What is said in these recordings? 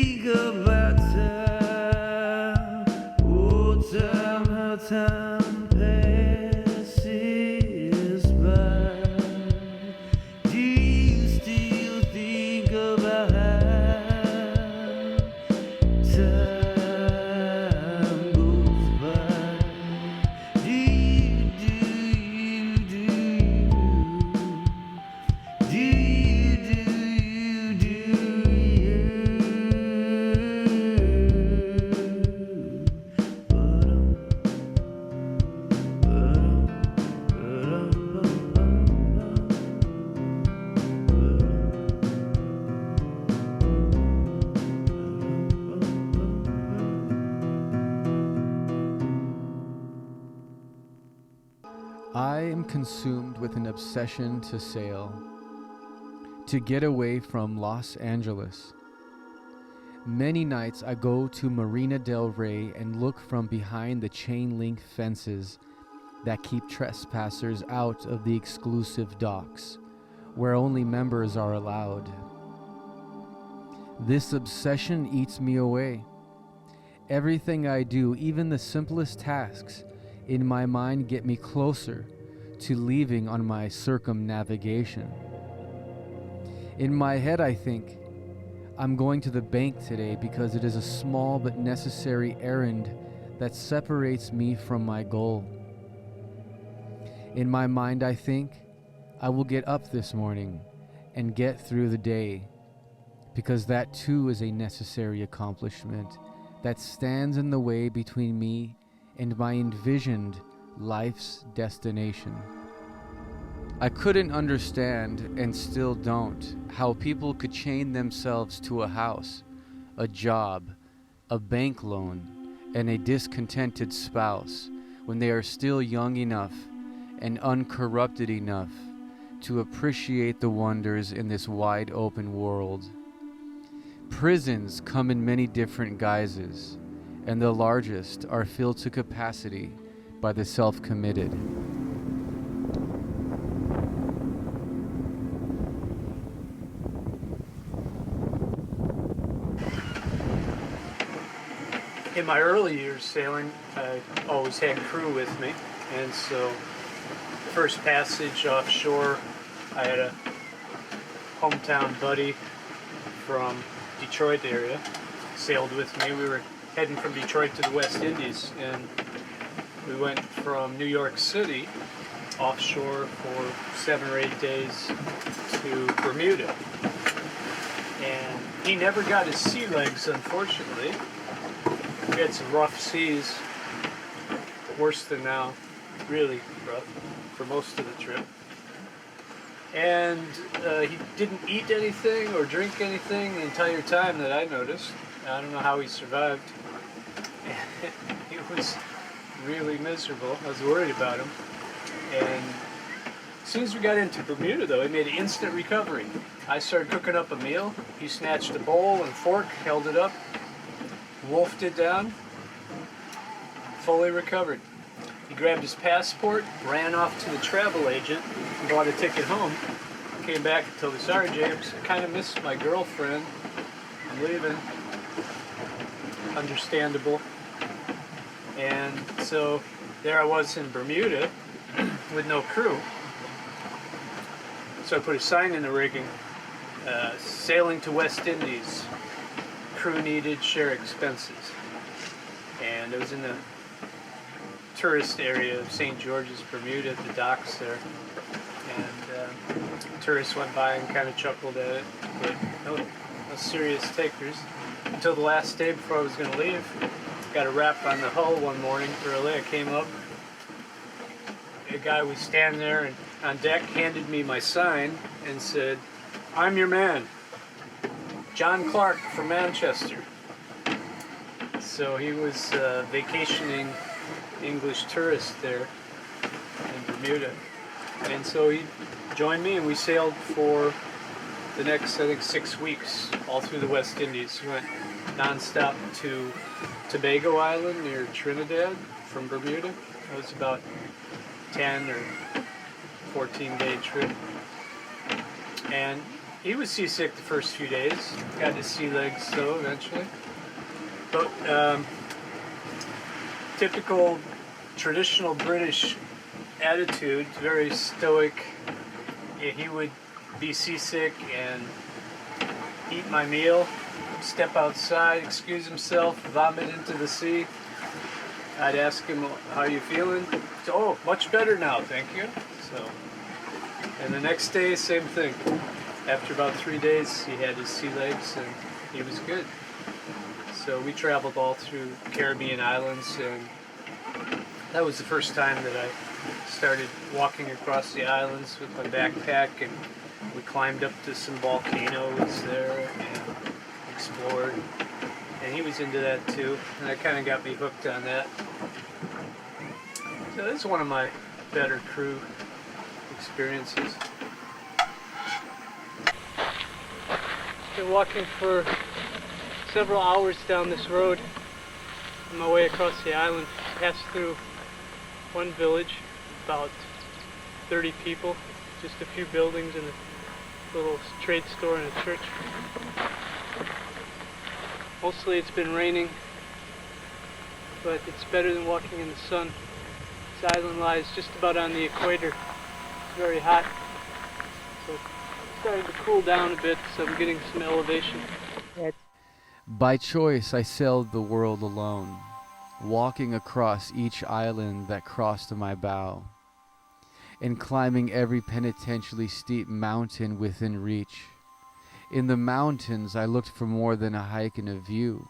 think about time, oh time, how time passes by. Do you still think about how time goes by? Do you, do you, do you, do you, do you, do you? I am consumed with an obsession to sail, to get away from Los Angeles. Many nights I go to Marina del Rey and look from behind the chain link fences that keep trespassers out of the exclusive docks, where only members are allowed. This obsession eats me away. Everything I do, even the simplest tasks, in my mind get me closer to leaving on my circumnavigation. In my head I think, I'm going to the bank today because it is a small but necessary errand that separates me from my goal. In my mind I think, I will get up this morning and get through the day, because that too is a necessary accomplishment that stands in the way between me and my envisioned life's destination. I couldn't understand, and still don't, how people could chain themselves to a house, a job, a bank loan, and a discontented spouse when they are still young enough and uncorrupted enough to appreciate the wonders in this wide open world. Prisons come in many different guises, and the largest are filled to capacity by the self-committed. In my early years sailing, I always had crew with me, and so first passage offshore, I had a hometown buddy from Detroit area, sailed with me. We were heading from Detroit to the West Indies, and we went from New York City offshore for 7 or 8 days to Bermuda. And he never got his sea legs, unfortunately. We had some rough seas, worse than now, really rough for most of the trip. And he didn't eat anything or drink anything the entire time that I noticed. I don't know how he survived. He was really miserable. I was worried about him. And as soon as we got into Bermuda, though, he made an instant recovery. I started cooking up a meal. He snatched a bowl and fork, held it up, wolfed it down, fully recovered. He grabbed his passport, ran off to the travel agent, and bought a ticket home. Came back and told me, "Sorry, James, I kind of missed my girlfriend. I'm leaving." Understandable. And so there I was in Bermuda with no crew. So I put a sign in the rigging, sailing to West Indies, crew needed, share expenses. And it was in the tourist area of St. George's, Bermuda, at the docks there. And tourists went by and kind of chuckled at it, but no serious takers. Until the last day before I was going to leave, got a rap on the hull one morning early. I came up, a guy was standing there and on deck handed me my sign and said, "I'm your man, John Clark from Manchester." So he was vacationing English tourist there in Bermuda. And so he joined me and we sailed for the next, I think, 6 weeks, all through the West Indies. We went non-stop to Tobago Island near Trinidad from Bermuda. It was about 10 or 14-day trip. And He was seasick the first few days. Got his sea legs though eventually. But typical traditional British attitude, very stoic. Yeah, he would be seasick and eat my meal, step outside, excuse himself, vomit into the sea. I'd ask him, how you feeling? So, oh, much better now, thank you. So, and the next day, same thing. After about 3 days, he had his sea legs and he was good. So we traveled all through Caribbean islands, and that was the first time that I started walking across the islands with my backpack, and we climbed up to some volcanoes there and explored. And he was into that too, and that kind of got me hooked on that. So that's one of my better crew experiences. Been walking for several hours down this road on my way across the island. Passed through one village, about 30 people, just a few buildings and a little trade store and a church. Mostly it's been raining, but it's better than walking in the sun. This island lies just about on the equator. It's very hot, so it's starting to cool down a bit, so I'm getting some elevation. By choice, I sailed the world alone, walking across each island that crossed my bow, and climbing every penitentially steep mountain within reach. In the mountains, I looked for more than a hike and a view.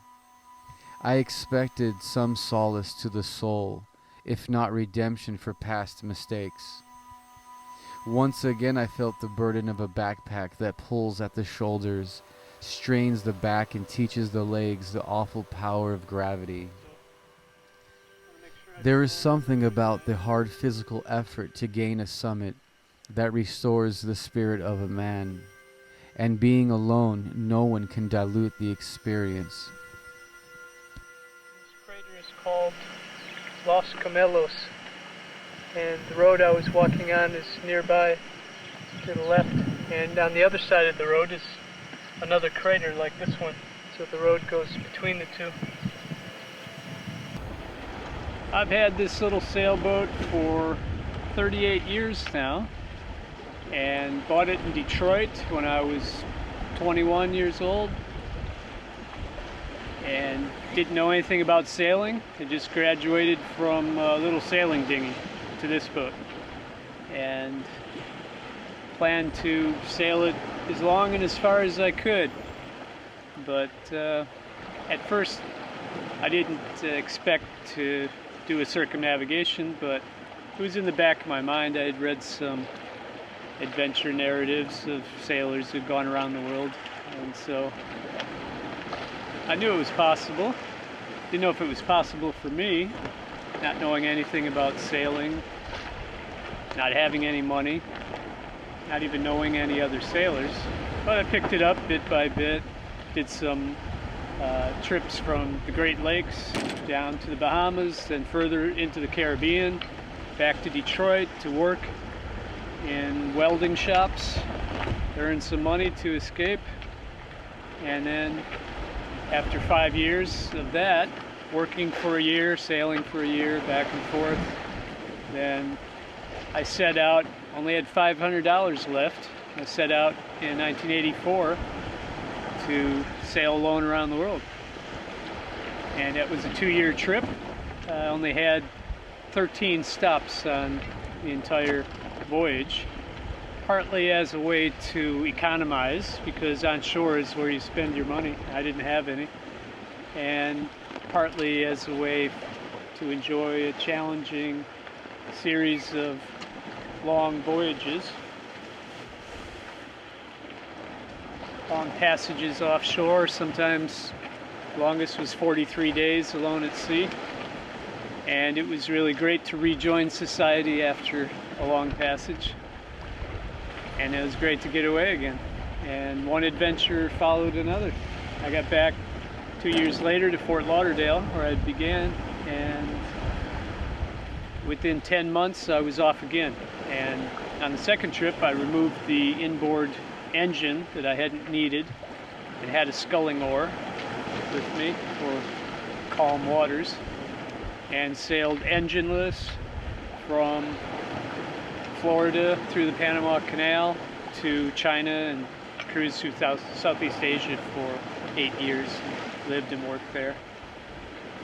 I expected some solace to the soul, if not redemption for past mistakes. Once again, I felt the burden of a backpack that pulls at the shoulders, strains the back, and teaches the legs the awful power of gravity. There is something about the hard physical effort to gain a summit that restores the spirit of a man. And being alone, no one can dilute the experience. This crater is called Los Camelos, and the road I was walking on is nearby to the left, and on the other side of the road is another crater like this one, so the road goes between the two. I've had this little sailboat for 38 years now, and bought it in Detroit when I was 21 years old, and didn't know anything about sailing. I just graduated from a little sailing dinghy to this boat, and planned to sail it as long and as far as I could. But at first I didn't expect to do a circumnavigation, but it was in the back of my mind. I had read some adventure narratives of sailors who'd gone around the world, and so I knew it was possible. Didn't know if it was possible for me, not knowing anything about sailing, not having any money, not even knowing any other sailors. But I picked it up bit by bit, did some trips from the Great Lakes down to the Bahamas, then further into the Caribbean, back to Detroit to work in welding shops, earn some money to escape, and then after 5 years of that, working for a year, sailing for a year, back and forth, then I set out, only had $500 left. I set out in 1984 to sail alone around the world. And it was a 2-year trip. I only had 13 stops on the entire voyage, partly as a way to economize, because on shore is where you spend your money. I didn't have any. And partly as a way to enjoy a challenging series of long voyages, long passages offshore. Sometimes longest was 43 days alone at sea, and it was really great to rejoin society after a long passage, and it was great to get away again, and one adventure followed another. I got back 2 years later to Fort Lauderdale, where I began, and within 10 months I was off again. And on the second trip I removed the inboard engine that I hadn't needed. It had a sculling oar with me for calm waters, and sailed engineless from Florida through the Panama Canal to China and cruised through Southeast Asia for 8 years. Lived and worked there.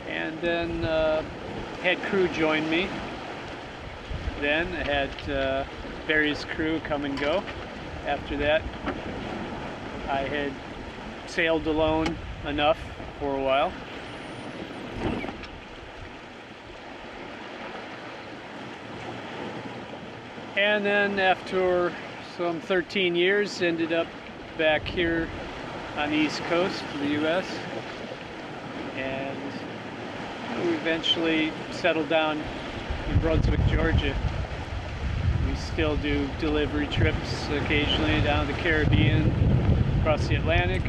And then had crew join me. Then I had various crew come and go. After that, I had sailed alone enough for a while. And then after some 13 years, ended up back here on the East Coast of the U.S. And we eventually settled down in Brunswick, Georgia. We still do delivery trips occasionally down the Caribbean, across the Atlantic,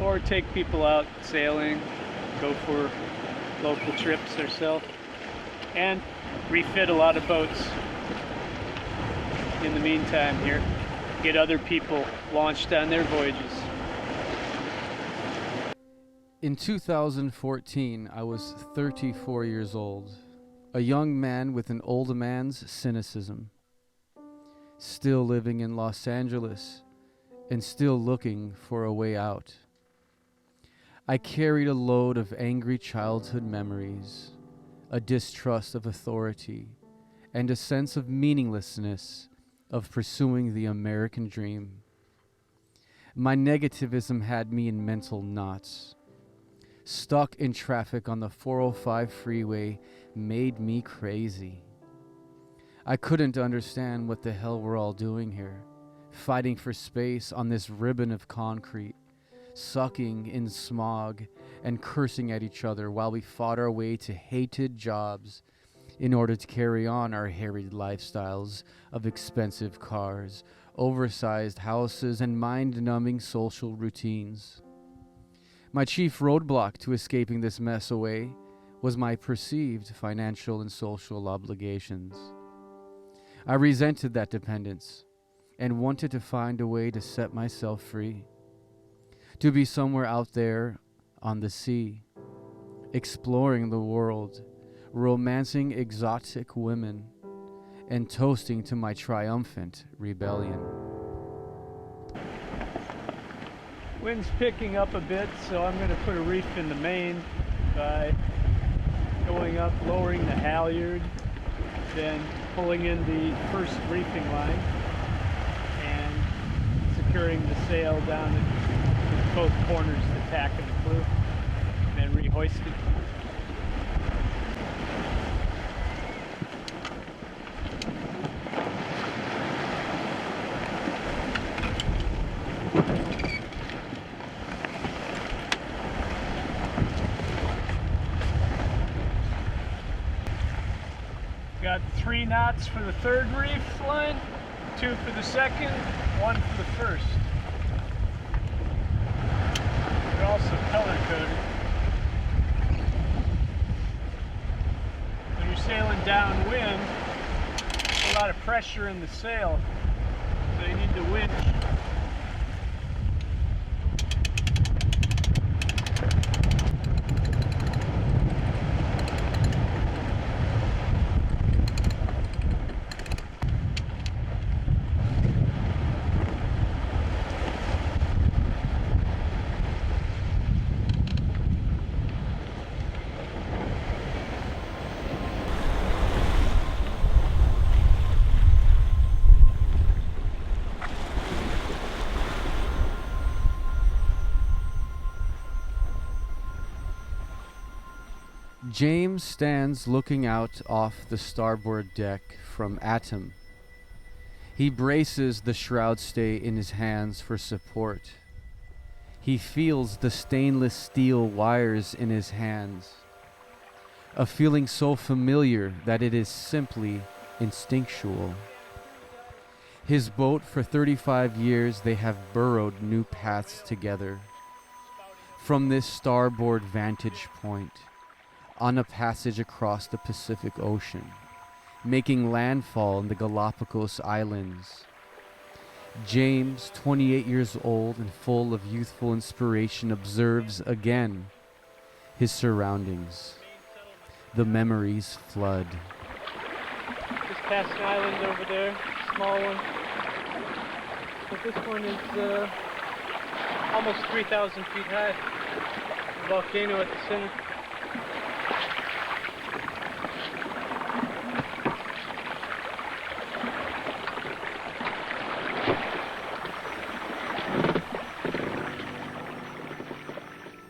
or take people out sailing, go for local trips ourselves, and refit a lot of boats in the meantime here, get other people launched on their voyages. In 2014, I was 34 years old, a young man with an old man's cynicism, still living in Los Angeles and still looking for a way out. I carried a load of angry childhood memories, a distrust of authority, and a sense of meaninglessness of pursuing the American dream. My negativism had me in mental knots. Stuck in traffic on the 405 freeway made me crazy. I couldn't understand what the hell we're all doing here, fighting for space on this ribbon of concrete, sucking in smog and cursing at each other while we fought our way to hated jobs in order to carry on our harried lifestyles of expensive cars, oversized houses, and mind-numbing social routines. My chief roadblock to escaping this mess away was my perceived financial and social obligations. I resented that dependence and wanted to find a way to set myself free, to be somewhere out there on the sea, exploring the world, romancing exotic women, and toasting to my triumphant rebellion. Wind's picking up a bit, so I'm going to put a reef in the main by going up, lowering the halyard, then pulling in the first reefing line and securing the sail down at both corners of the tack and the flue, and then rehoist it. Got 3 knots for the third reef line, 2 for the second, 1 for the first. They're also color coded. When you're sailing downwind, there's a lot of pressure in the sail, so you need to winch. James stands looking out off the starboard deck from Atom. He braces the shroud stay in his hands for support. He feels the stainless steel wires in his hands, a feeling so familiar that it is simply instinctual. His boat, for 35 years, they have burrowed new paths together. From this starboard vantage point, on a passage across the Pacific Ocean, making landfall in the Galapagos Islands. James, 28 years old and full of youthful inspiration, observes again his surroundings. The memories flood. Just past an island over there, small one. But this one is almost 3,000 feet high. A volcano at the center.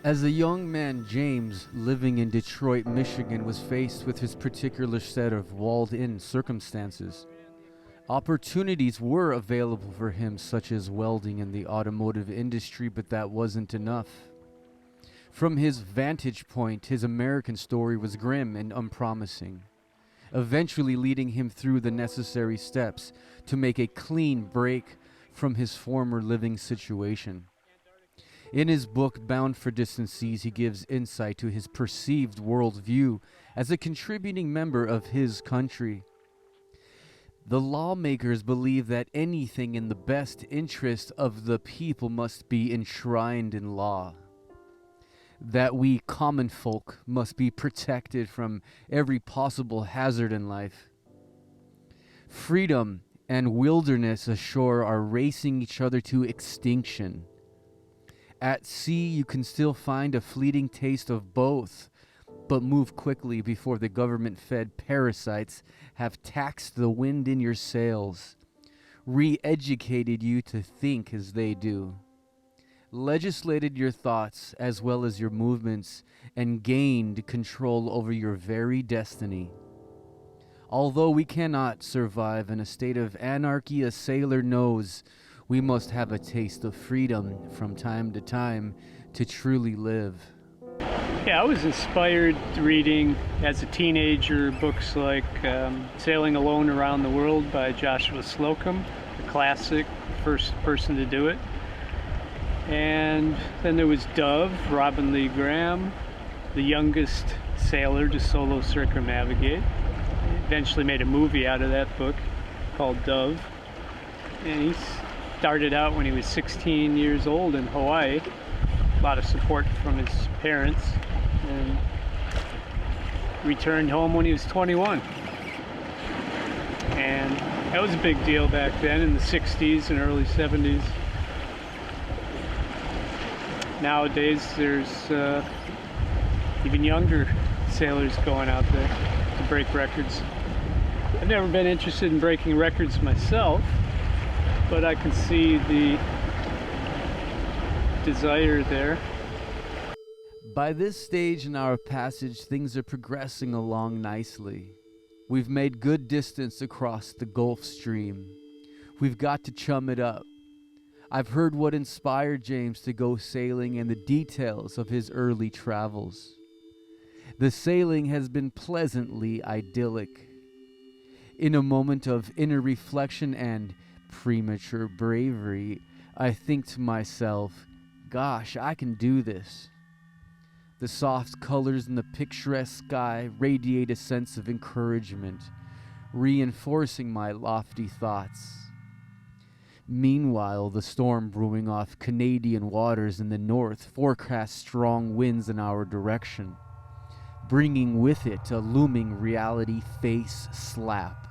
As a young man, James, living in Detroit, Michigan, was faced with his particular set of walled-in circumstances. Opportunities were available for him, such as welding in the automotive industry, but that wasn't enough. From his vantage point, his American story was grim and unpromising, eventually leading him through the necessary steps to make a clean break from his former living situation. In his book, Bound for Distant Seas, he gives insight to his perceived worldview as a contributing member of his country. The lawmakers believe that anything in the best interest of the people must be enshrined in law, that we common folk must be protected from every possible hazard in life. Freedom and wilderness ashore are racing each other to extinction. At sea, you can still find a fleeting taste of both, but move quickly before the government-fed parasites have taxed the wind in your sails, re-educated you to think as they do, legislated your thoughts as well as your movements, and gained control over your very destiny. Although we cannot survive in a state of anarchy, a sailor knows we must have a taste of freedom from time to time to truly live. Yeah, I was inspired reading as a teenager books like Sailing Alone Around the World by Joshua Slocum, the classic, first person to do it. And then there was Dove, Robin Lee Graham, the youngest sailor to solo circumnavigate. Eventually made a movie out of that book called Dove. And he started out when he was 16 years old in Hawaii. A lot of support from his parents, and returned home when he was 21. And that was a big deal back then in the 60s and early 70s. Nowadays there's even younger sailors going out there to break records. I've never been interested in breaking records myself, but I can see the desire there. By this stage in our passage, things are progressing along nicely. We've made good distance across the Gulf Stream. We've got to chum it up. I've heard what inspired James to go sailing and the details of his early travels. The sailing has been pleasantly idyllic. In a moment of inner reflection and premature bravery, I think to myself, gosh, I can do this. The soft colors in the picturesque sky radiate a sense of encouragement, reinforcing my lofty thoughts. Meanwhile, the storm brewing off Canadian waters in the north forecasts strong winds in our direction, bringing with it a looming reality face slap.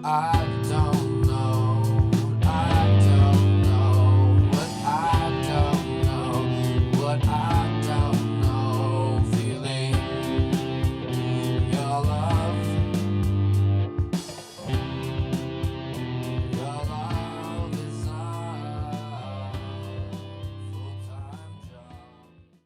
I